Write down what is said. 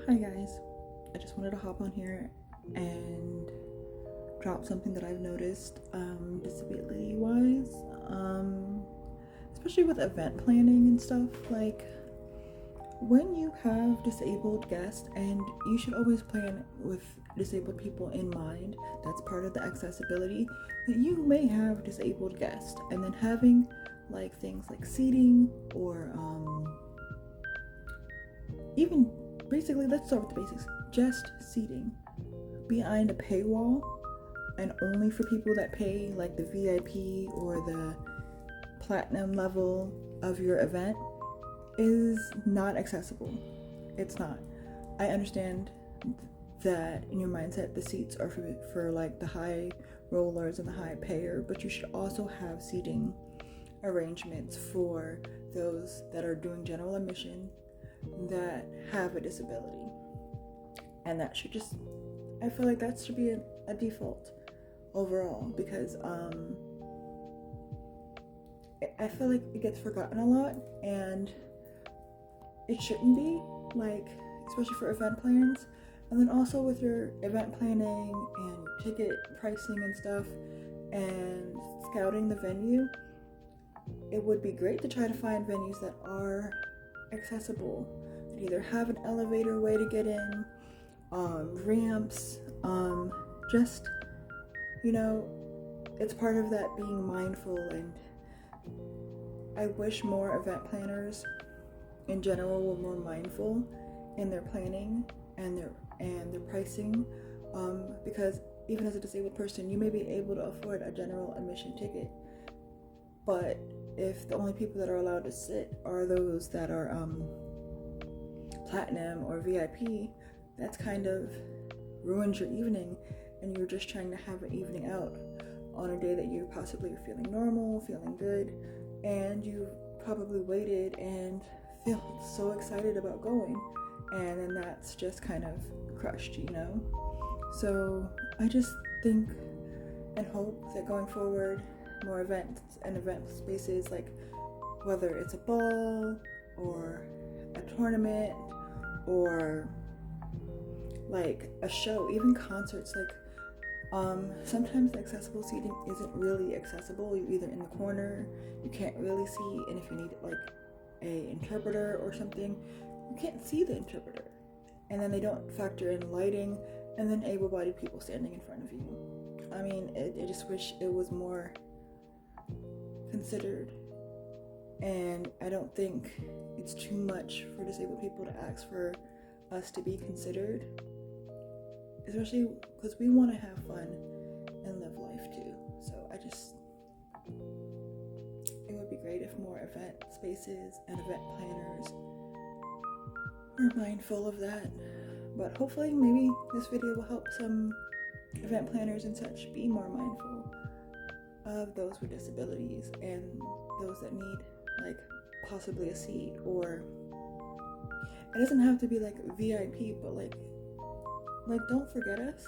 Hi guys, I just wanted to hop on here and drop something that I've noticed disability wise, especially with event planning and stuff. Like when you have disabled guests, and you should always plan with disabled people in mind, that's part of the accessibility, that you may have disabled guests, and then having like things like seating or even basically, let's start with the basics. Just seating behind a paywall and only for people that pay, like the VIP or the platinum level of your event, is not accessible. It's not. I understand that in your mindset the seats are for like the high rollers and the high payer, but you should also have seating arrangements for those that are doing general admission that have a disability. And that should just, I feel like that should be a default overall, because I feel like it gets forgotten a lot, and it shouldn't be, like, especially for event plans. And then also with your event planning and ticket pricing and stuff and scouting the venue, it would be great to try to find venues that are accessible, that either have an elevator way to get in, ramps, just, it's part of that being mindful. And I wish more event planners in general were more mindful in their planning and their pricing, because even as a disabled person, you may be able to afford a general admission ticket, but if the only people that are allowed to sit are those that are platinum or VIP, that's kind of ruins your evening, and you're just trying to have an evening out on a day that you possibly are feeling normal, feeling good, and you probably waited and feel so excited about going, and then that's just kind of crushed. So I just think and hope that going forward, more events and event spaces, like whether it's a ball or a tournament or like a show, even concerts, like sometimes the accessible seating isn't really accessible. You're either in the corner, you can't really see, and if you need like a interpreter or something, you can't see the interpreter, and then they don't factor in lighting, and then able-bodied people standing in front of you. I mean, I just wish it was more considered, and I don't think it's too much for disabled people to ask for us to be considered, especially because we want to have fun and live life too. So it would be great if more event spaces and event planners were mindful of that. But hopefully maybe this video will help some event planners and such be more mindful of those with disabilities and those that need like possibly a seat, or it doesn't have to be like VIP, but like don't forget us,